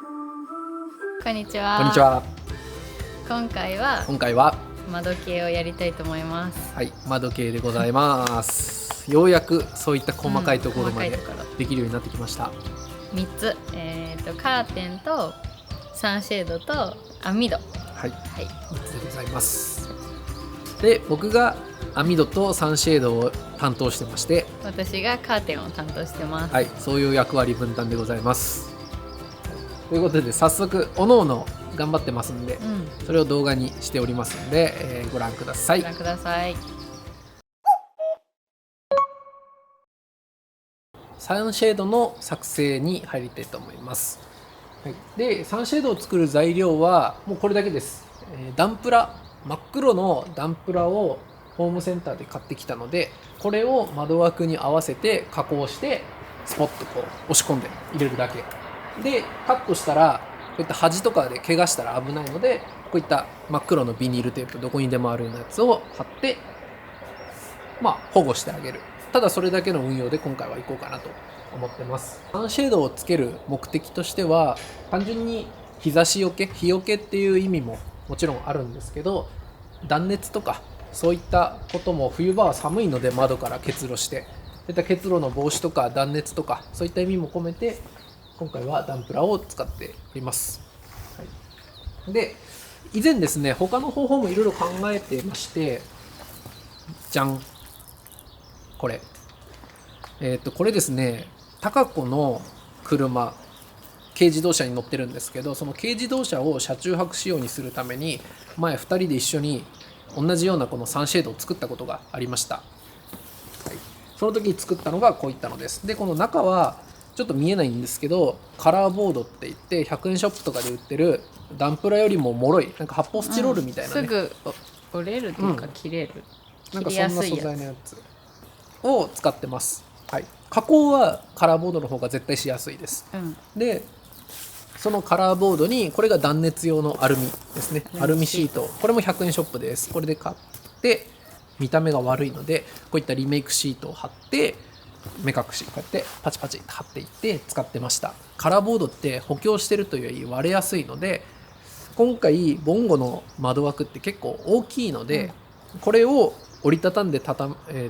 こんにちは。こんにちは。今回は今回は、窓系をやりたいと思います。はい、窓系でございます。ようやくそういった細かいところまで細かいところできるようになってきました。3つ、カーテンとサンシェードと網戸。はい、はい。3つでございます。で、僕が網戸とサンシェードを担当してまして、私がカーテンを担当してます。はい、そういう役割分担でございます。ということで、早速おのおの頑張ってますんで、それを動画にしておりますので、ご覧ください。ご覧ください。サンシェードの作成に入りたいと思います。はい、で、サンシェードを作る材料はもうこれだけです。ダンプラ、真っ黒のダンプラをホームセンターで買ってきたので、これを窓枠に合わせて加工してスポッとこう押し込んで入れるだけで、カットしたらこういった端とかで怪我したら危ないので、こういった真っ黒のビニールテープ、どこにでもあるようなやつを貼って、保護してあげる。ただそれだけの運用で今回は行こうかなと思ってます。サンシェードをつける目的としては、単純に日差しよけ、日よけっていう意味ももちろんあるんですけど、断熱とかそういったことも、冬場は寒いので窓から結露して、そういった結露の防止とか断熱とかそういった意味も込めて、今回はダンプラを使っております。はい、で、以前ですね、他の方法もいろいろ考えてまして、じゃん、これ。これですね、高子の車、軽自動車に乗ってるんですけど、その軽自動車を車中泊仕様にするために、前2人で一緒に同じようなこのサンシェードを作ったことがありました。はい、その時に作ったのがこういったのです。で、この中はちょっと見えないんですけど、カラーボードって言って100円ショップとかで売ってるダンプラよりも脆い、なんか発泡スチロールみたいなね、すぐ折れるというか切れる、なんかそんな素材のやつを使ってます。はい、加工はカラーボードの方が絶対しやすいです。で、そのカラーボードに、これが断熱用のアルミですね、アルミシート、これも100円ショップです。これで買って、見た目が悪いのでこういったリメイクシートを貼って、目隠しこうやってパチパチって貼っていって使ってました。カラーボードって補強してるというより割れやすいので、今回ボンゴの窓枠って結構大きいので、これを折りたたんで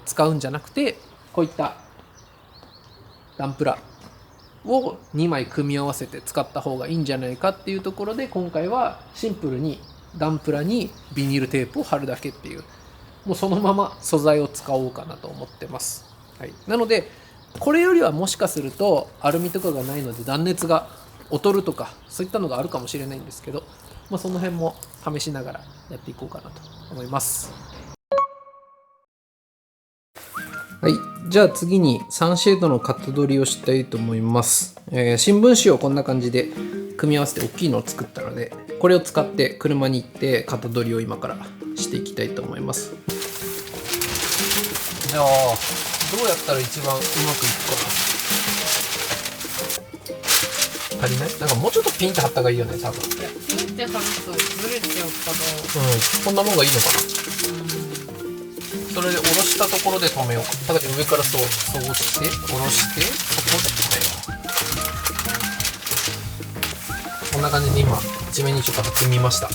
使うんじゃなくて、こういったダンプラを2枚組み合わせて使った方がいいんじゃないかっていうところで、今回はシンプルにダンプラにビニールテープを貼るだけっていう、もうそのまま素材を使おうかなと思ってます。はい、なのでこれよりはもしかするとアルミとかがないので断熱が劣るとかそういったのがあるかもしれないんですけど、その辺も試しながらやっていこうかなと思います。はい、じゃあ次にサンシェードの型取りをしたいと思います。新聞紙をこんな感じで組み合わせて大きいのを作ったので、これを使って車に行って型取りを今からしていきたいと思います。じゃあどうやったら一番うまくいくかな。足りない？なんかもうちょっとピンって貼った方がいいよね、多分。いや、ピンって貼るとずれちゃうかこんなもんがいいのかな。それで下ろしたところで止めようか。だから上からそうして下ろして、ここで止めよう。こんな感じで今地面にちょっと貼ってみました。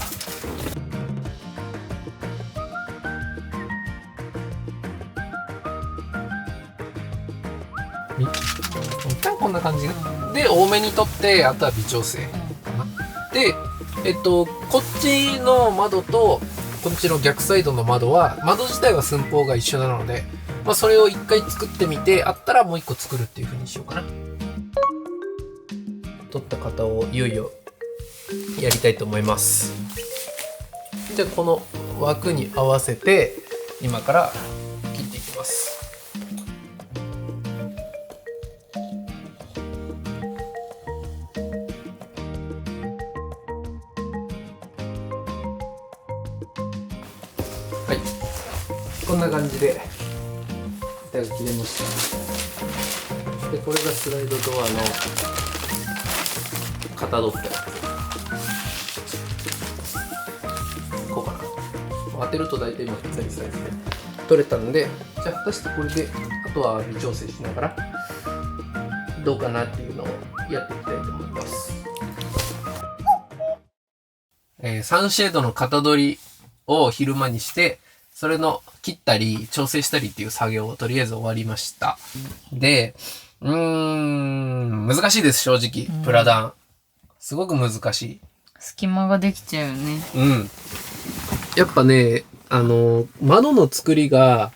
一旦こんな感じで多めに取って、あとは微調整かな。で、こっちの窓とこっちの逆サイドの窓は、窓自体は寸法が一緒なので、それを一回作ってみて、あったらもう一個作るっていう風にしようかな。取った型をいよいよやりたいと思います。じゃあこの枠に合わせて今から切っていきます。はい、こんな感じで板が切れました。で、これがスライドドアの型取ってこうかな。当てると大体今ぴったりサイズで取れたんで、じゃあ果たしてこれであとは微調整しながらどうかなっていうのをやっていきたいと思います。サンシェードの型取りを昼間にして、それの切ったり調整したりっていう作業をとりあえず終わりました。で、難しいです、正直。プラダン。すごく難しい。隙間ができちゃうよね。うん。やっぱね、窓の作りが、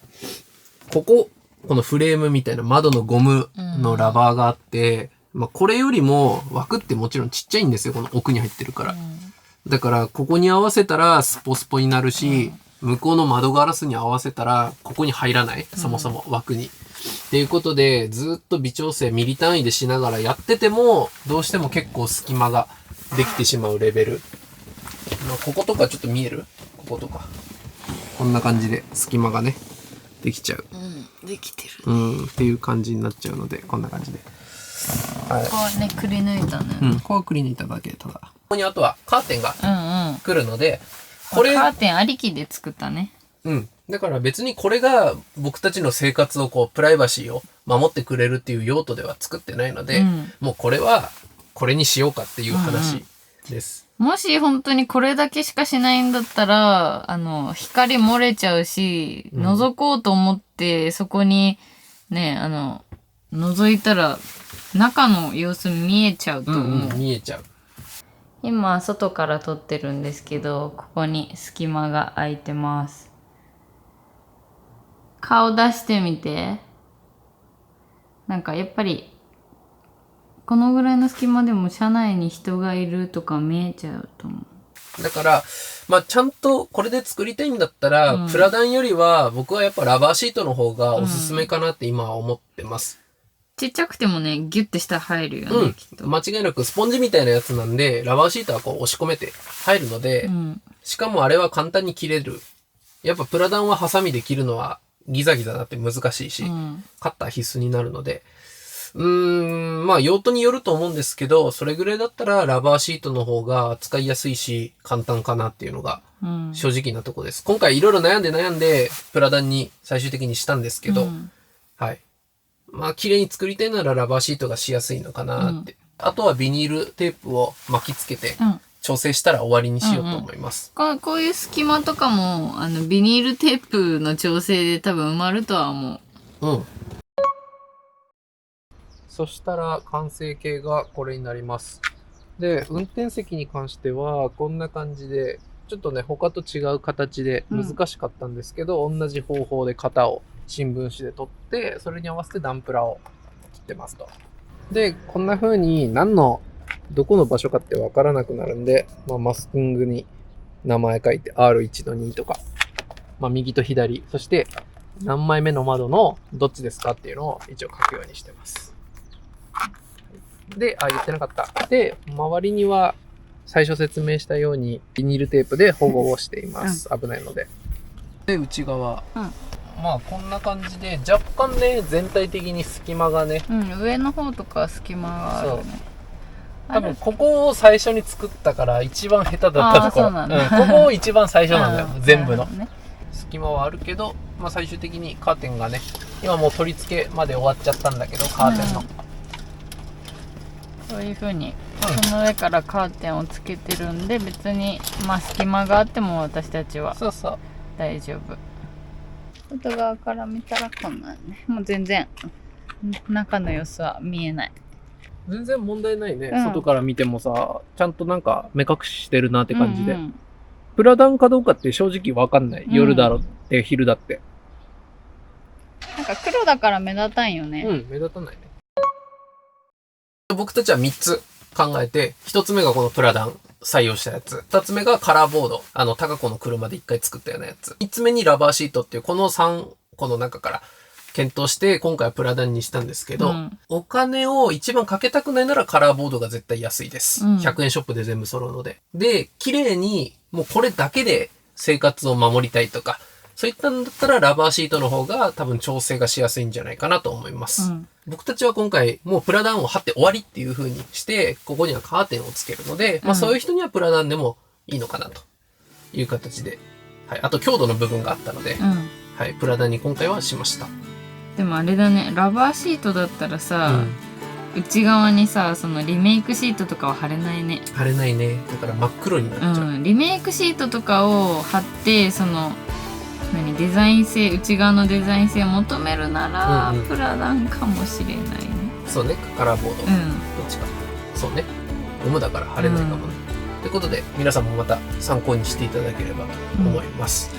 このフレームみたいな窓のゴムのラバーがあって、これよりも枠ってもちろんちっちゃいんですよ、この奥に入ってるから。だから、ここに合わせたらスポスポになるし、向こうの窓ガラスに合わせたら、ここに入らない。そもそも枠に。っていうことで、ずっと微調整ミリ単位でしながらやってても、どうしても結構隙間ができてしまうレベル。こことかちょっと見える？こことか。こんな感じで隙間がね、できちゃう。できてる。っていう感じになっちゃうので、こんな感じで。はい、ここはね、くり抜いたね。ここはくり抜いただけ、ただ。ここにあとはカーテンが来るので、これ。カーテンありきで作ったね。だから別にこれが僕たちの生活をプライバシーを守ってくれるっていう用途では作ってないので、もうこれはこれにしようかっていう話です。もし本当にこれだけしかしないんだったら、光漏れちゃうし、覗こうと思ってそこにね、覗いたら中の様子見えちゃうと思う。見えちゃう。今外から撮ってるんですけど、ここに隙間が空いてます。顔出してみて。なんかやっぱりこのぐらいの隙間でも車内に人がいるとか見えちゃうと思う。だから、ちゃんとこれで作りたいんだったら、プラダンよりは僕はやっぱラバーシートの方がおすすめかなって今は思ってます。ちっちゃくてもね、ギュッて下入るよね、きっと。間違いなくスポンジみたいなやつなんで、ラバーシートは押し込めて入るので、しかもあれは簡単に切れる。やっぱプラダンはハサミで切るのはギザギザだって難しいし、カッター必須になるので、用途によると思うんですけど、それぐらいだったらラバーシートの方が使いやすいし、簡単かなっていうのが正直なとこです。今回いろいろ悩んで、プラダンに最終的にしたんですけど、はい。綺麗に作りたいならラバーシートがしやすいのかなって。あとはビニールテープを巻きつけて、調整したら終わりにしようと思います。こういう隙間とかも、ビニールテープの調整で多分埋まるとは思う。そしたら完成形がこれになります。で、運転席に関してはこんな感じで、ちょっとね、他と違う形で難しかったんですけど、同じ方法で型を新聞紙で取って、それに合わせてダンプラを切ってますと。で、こんな風にどこの場所かってわからなくなるんで、マスキングに名前書いて R1 の2とか、右と左、そして何枚目の窓のどっちですかっていうのを一応書くようにしてます。で、言ってなかった。で、周りには最初説明したようにビニールテープで保護をしています。危ないので。で、内側。こんな感じで、若干ね、全体的に隙間がね。上の方とか隙間があるね。多分ここを最初に作ったから一番下手だったところ。ここを一番最初なんだよ。全部の。隙間はあるけど、最終的にカーテンがね、今もう取り付けまで終わっちゃったんだけど、カーテンの。そういう風にその上からカーテンをつけてるんで、別に隙間があっても私たちは大丈夫。外側から見たらこんなんね、もう全然中の様子は見えない。全然問題ないね、外から見てもさ、ちゃんとなんか目隠ししてるなって感じで。プラダンかどうかって正直わかんない。夜だろって昼だって。なんか黒だから目立たんよね。目立たないね。僕たちは3つ考えて、1つ目がこのプラダン採用したやつ。2つ目がカラーボード。高子の車で1回作ったようなやつ。3つ目にラバーシートっていうこの3個の中から検討して今回はプラダンにしたんですけど、お金を一番かけたくないならカラーボードが絶対安いです。100円ショップで全部揃うので。で、綺麗にもうこれだけで生活を守りたいとか、そういったんだったらラバーシートの方が多分調整がしやすいんじゃないかなと思います。僕たちは今回もうプラダンを貼って終わりっていう風にして、ここにはカーテンをつけるので、そういう人にはプラダンでもいいのかなという形で。はい。あと強度の部分があったので、はい。プラダンに今回はしました。でもあれだね、ラバーシートだったらさ、内側にさ、そのリメイクシートとかは貼れないね。貼れないね。だから真っ黒になっちゃう。リメイクシートとかを貼って、そのデザイン性、内側のデザイン性を求めるなら、プラダンかもしれないね。そうね、カラーボード、どっちか。そうね、ゴムだから貼れないかもね。ということで皆さんもまた参考にしていただければと思います。